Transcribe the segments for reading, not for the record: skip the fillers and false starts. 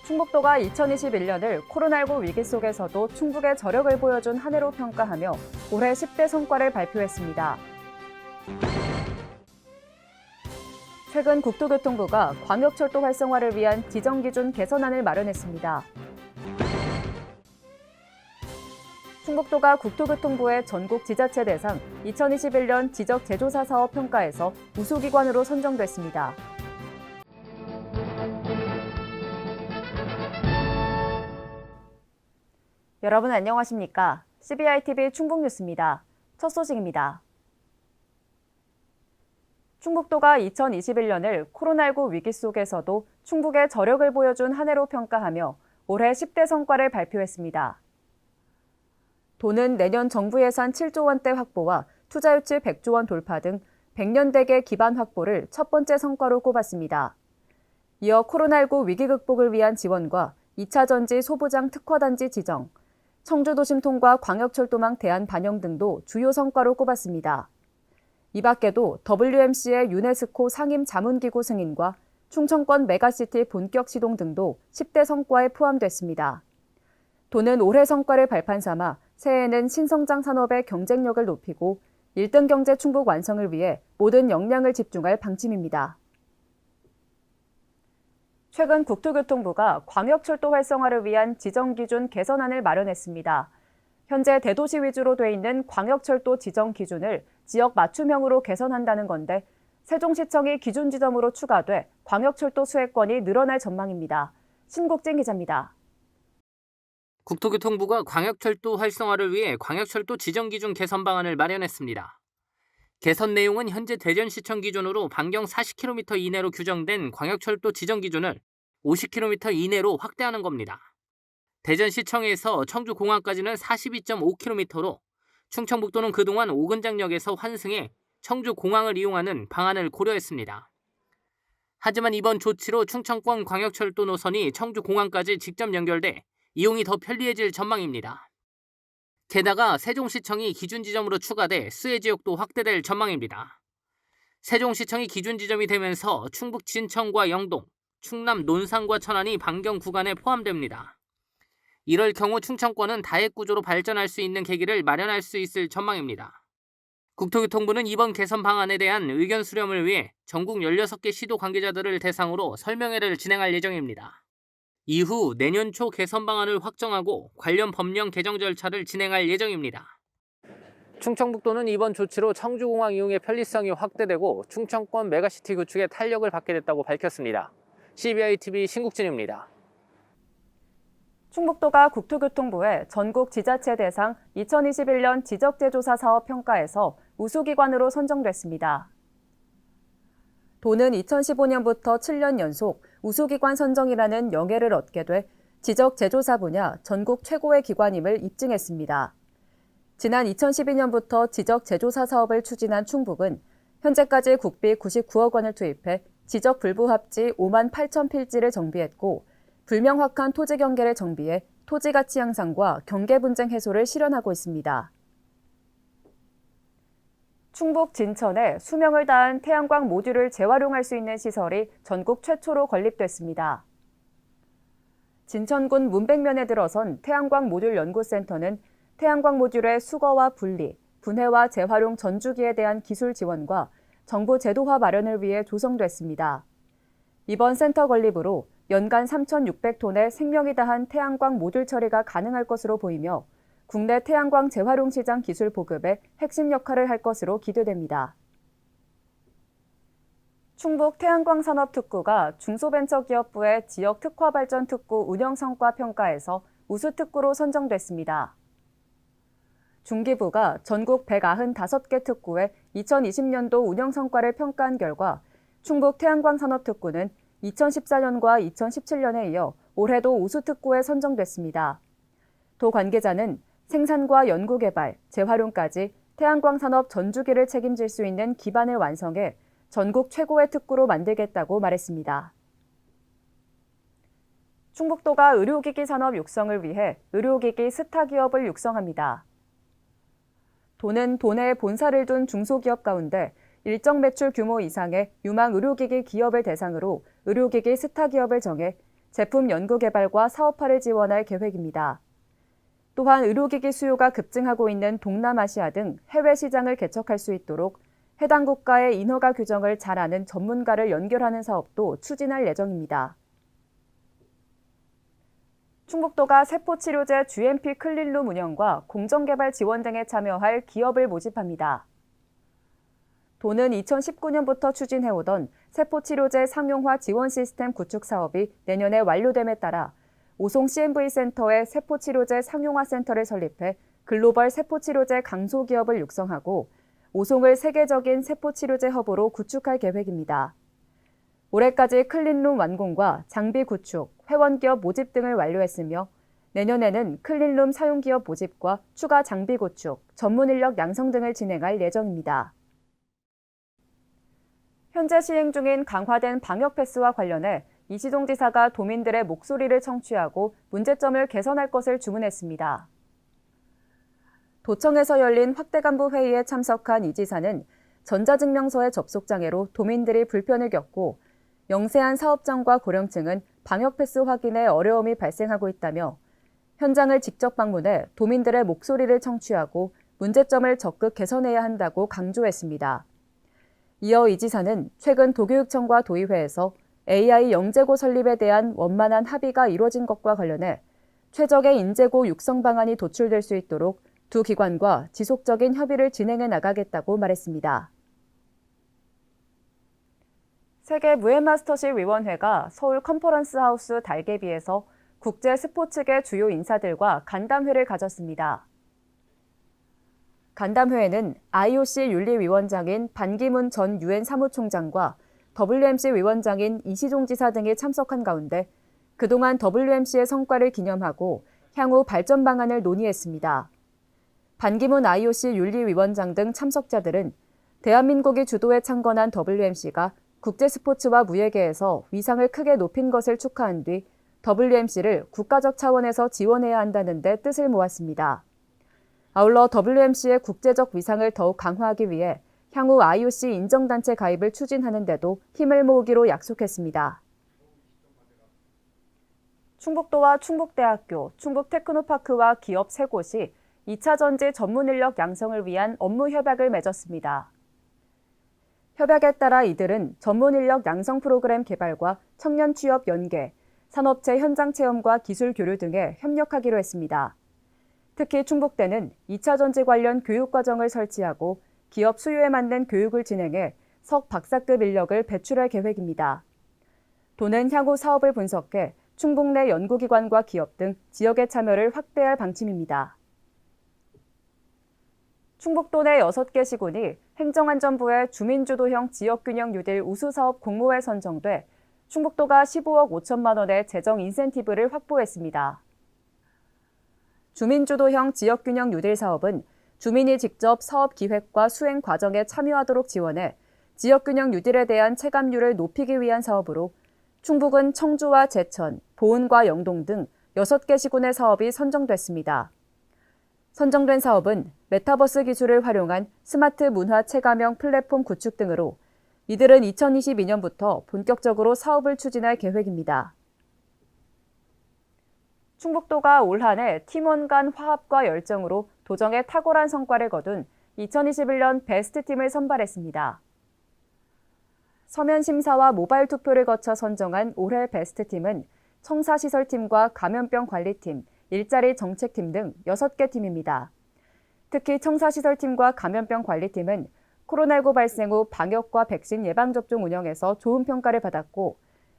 충북도가 2021년을 코로나19 위기 속에서도 충북의 저력을 보여준 한 해로 평가하며 올해 10대 성과를 발표했습니다. 최근 국토교통부가 광역철도 활성화를 위한 지정기준 개선안을 마련했습니다. 충북도가 국토교통부의 전국 지자체 대상 2021년 지적 제조사 사업 평가에서 우수기관으로 선정됐습니다. 여러분 안녕하십니까? CBI-TV 충북뉴스입니다. 첫 소식입니다. 충북도가 2021년을 코로나19 위기 속에서도 충북의 저력을 보여준 한 해로 평가하며 올해 10대 성과를 발표했습니다. 도는 내년 정부 예산 7조 원대 확보와 투자유치 100조 원 돌파 등 100년대계 기반 확보를 첫 번째 성과로 꼽았습니다. 이어 코로나19 위기 극복을 위한 지원과 2차 전지 소부장 특화단지 지정, 청주도심 통과 광역철도망 대안 반영 등도 주요 성과로 꼽았습니다. 이 밖에도 WMC의 유네스코 상임 자문기구 승인과 충청권 메가시티 본격 시동 등도 10대 성과에 포함됐습니다. 도는 올해 성과를 발판 삼아 새해에는 신성장 산업의 경쟁력을 높이고 1등 경제 충북 완성을 위해 모든 역량을 집중할 방침입니다. 최근 국토교통부가 광역철도 활성화를 위한 지정기준 개선안을 마련했습니다. 현재 대도시 위주로 돼 있는 광역철도 지정 기준을 지역 맞춤형으로 개선한다는 건데 세종시청이 기준 지점으로 추가돼 광역철도 수혜권이 늘어날 전망입니다. 신국진 기자입니다. 국토교통부가 광역철도 활성화를 위해 광역철도 지정기준 개선 방안을 마련했습니다. 개선 내용은 현재 대전시청 기준으로 반경 40km 이내로 규정된 광역철도 지정기준을 50km 이내로 확대하는 겁니다. 대전시청에서 청주공항까지는 42.5km로 충청북도는 그동안 오근장역에서 환승해 청주공항을 이용하는 방안을 고려했습니다. 하지만 이번 조치로 충청권 광역철도 노선이 청주공항까지 직접 연결돼 이용이 더 편리해질 전망입니다. 게다가 세종시청이 기준 지점으로 추가돼 수혜 지역도 확대될 전망입니다. 세종시청이 기준 지점이 되면서 충북 진천과 영동, 충남 논산과 천안이 반경 구간에 포함됩니다. 이럴 경우 충청권은 다액 구조로 발전할 수 있는 계기를 마련할 수 있을 전망입니다. 국토교통부는 이번 개선 방안에 대한 의견 수렴을 위해 전국 16개 시도 관계자들을 대상으로 설명회를 진행할 예정입니다. 이후 내년 초 개선 방안을 확정하고 관련 법령 개정 절차를 진행할 예정입니다. 충청북도는 이번 조치로 청주공항 이용의 편리성이 확대되고 충청권 메가시티 구축에 탄력을 받게 됐다고 밝혔습니다. CBI-TV 신국진입니다. 충북도가 국토교통부의 전국 지자체 대상 2021년 지적제조사 사업 평가에서 우수기관으로 선정됐습니다. 도는 2015년부터 7년 연속 우수기관 선정이라는 영예를 얻게 돼 지적제조사 분야 전국 최고의 기관임을 입증했습니다. 지난 2012년부터 지적제조사 사업을 추진한 충북은 현재까지 국비 99억 원을 투입해 지적불부합지 5만 8천 필지를 정비했고 불명확한 토지 경계를 정비해 토지 가치 향상과 경계 분쟁 해소를 실현하고 있습니다. 충북 진천에 수명을 다한 태양광 모듈을 재활용할 수 있는 시설이 전국 최초로 건립됐습니다. 진천군 문백면에 들어선 태양광 모듈 연구센터는 태양광 모듈의 수거와 분리, 분해와 재활용 전주기에 대한 기술 지원과 정부 제도화 마련을 위해 조성됐습니다. 이번 센터 건립으로 연간 3,600톤의 생명이 다한 태양광 모듈 처리가 가능할 것으로 보이며 국내 태양광 재활용 시장 기술 보급에 핵심 역할을 할 것으로 기대됩니다. 충북 태양광산업특구가 중소벤처기업부의 지역 특화발전 특구 운영 성과 평가에서 우수특구로 선정됐습니다. 중기부가 전국 195개 특구의 2020년도 운영 성과를 평가한 결과 충북 태양광산업특구는 2014년과 2017년에 이어 올해도 우수특구에 선정됐습니다. 도 관계자는 생산과 연구개발, 재활용까지 태양광 산업 전주기를 책임질 수 있는 기반을 완성해 전국 최고의 특구로 만들겠다고 말했습니다. 충북도가 의료기기 산업 육성을 위해 의료기기 스타기업을 육성합니다. 도는 도내에 본사를 둔 중소기업 가운데 일정 매출 규모 이상의 유망 의료기기 기업을 대상으로 의료기기 스타기업을 정해 제품 연구 개발과 사업화를 지원할 계획입니다. 또한 의료기기 수요가 급증하고 있는 동남아시아 등 해외 시장을 개척할 수 있도록 해당 국가의 인허가 규정을 잘 아는 전문가를 연결하는 사업도 추진할 예정입니다. 충북도가 세포치료제 GMP 클린룸 운영과 공정개발 지원 등에 참여할 기업을 모집합니다. 도는 2019년부터 추진해오던 세포치료제 상용화 지원 시스템 구축 사업이 내년에 완료됨에 따라 오송 CNV 센터에 세포치료제 상용화 센터를 설립해 글로벌 세포치료제 강소기업을 육성하고 오송을 세계적인 세포치료제 허브로 구축할 계획입니다. 올해까지 클린룸 완공과 장비 구축, 회원기업 모집 등을 완료했으며 내년에는 클린룸 사용기업 모집과 추가 장비 구축, 전문 인력 양성 등을 진행할 예정입니다. 현재 시행 중인 강화된 방역 패스와 관련해 이시종 지사가 도민들의 목소리를 청취하고 문제점을 개선할 것을 주문했습니다. 도청에서 열린 확대간부 회의에 참석한 이 지사는 전자증명서의 접속장애로 도민들이 불편을 겪고 영세한 사업장과 고령층은 방역 패스 확인에 어려움이 발생하고 있다며 현장을 직접 방문해 도민들의 목소리를 청취하고 문제점을 적극 개선해야 한다고 강조했습니다. 이어 이 지사는 최근 도교육청과 도의회에서 AI 영재고 설립에 대한 원만한 합의가 이뤄진 것과 관련해 최적의 인재고 육성 방안이 도출될 수 있도록 두 기관과 지속적인 협의를 진행해 나가겠다고 말했습니다. 세계 무예마스터십 위원회가 서울 컨퍼런스 하우스 달개비에서 국제 스포츠계 주요 인사들과 간담회를 가졌습니다. 간담회에는 IOC 윤리위원장인 반기문 전 유엔 사무총장과 WMC 위원장인 이시종 지사 등이 참석한 가운데 그동안 WMC의 성과를 기념하고 향후 발전 방안을 논의했습니다. 반기문 IOC 윤리위원장 등 참석자들은 대한민국이 주도에 창건한 WMC가 국제 스포츠와 무예계에서 위상을 크게 높인 것을 축하한 뒤 WMC를 국가적 차원에서 지원해야 한다는 데 뜻을 모았습니다. 아울러 WMC의 국제적 위상을 더욱 강화하기 위해 향후 IOC 인정단체 가입을 추진하는 데도 힘을 모으기로 약속했습니다. 충북도와 충북대학교, 충북테크노파크와 기업 3곳이 2차 전지 전문 인력 양성을 위한 업무 협약을 맺었습니다. 협약에 따라 이들은 전문 인력 양성 프로그램 개발과 청년 취업 연계, 산업체 현장 체험과 기술 교류 등에 협력하기로 했습니다. 특히 충북대는 2차 전지 관련 교육 과정을 설치하고 기업 수요에 맞는 교육을 진행해 석 박사급 인력을 배출할 계획입니다. 도는 향후 사업을 분석해 충북 내 연구기관과 기업 등 지역의 참여를 확대할 방침입니다. 충북도 내 6개 시군이 행정안전부의 주민주도형 지역균형 뉴딜 우수사업 공모에 선정돼 충북도가 15억 5천만 원의 재정 인센티브를 확보했습니다. 주민주도형 지역균형 뉴딜 사업은 주민이 직접 사업 기획과 수행 과정에 참여하도록 지원해 지역균형 뉴딜에 대한 체감률을 높이기 위한 사업으로 충북은 청주와 제천, 보은과 영동 등 6개 시군의 사업이 선정됐습니다. 선정된 사업은 메타버스 기술을 활용한 스마트 문화 체감형 플랫폼 구축 등으로 이들은 2022년부터 본격적으로 사업을 추진할 계획입니다. 충북도가 올 한 해 팀원 간 화합과 열정으로 도정에 탁월한 성과를 거둔 2021년 베스트팀을 선발했습니다. 서면 심사와 모바일 투표를 거쳐 선정한 올해 베스트팀은 청사시설팀과 감염병 관리팀, 일자리 정책팀 등 6개 팀입니다. 특히 청사시설팀과 감염병 관리팀은 코로나19 발생 후 방역과 백신 예방접종 운영에서 좋은 평가를 받았고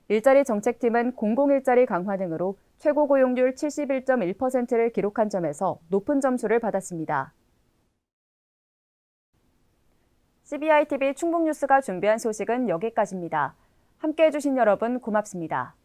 일자리 정책팀은 공공일자리 강화 등으로 최고 고용률 71.1%를 기록한 점에서 높은 점수를 받았습니다. CBI TV 충북뉴스가 준비한 소식은 여기까지입니다. 함께해 주신 여러분 고맙습니다.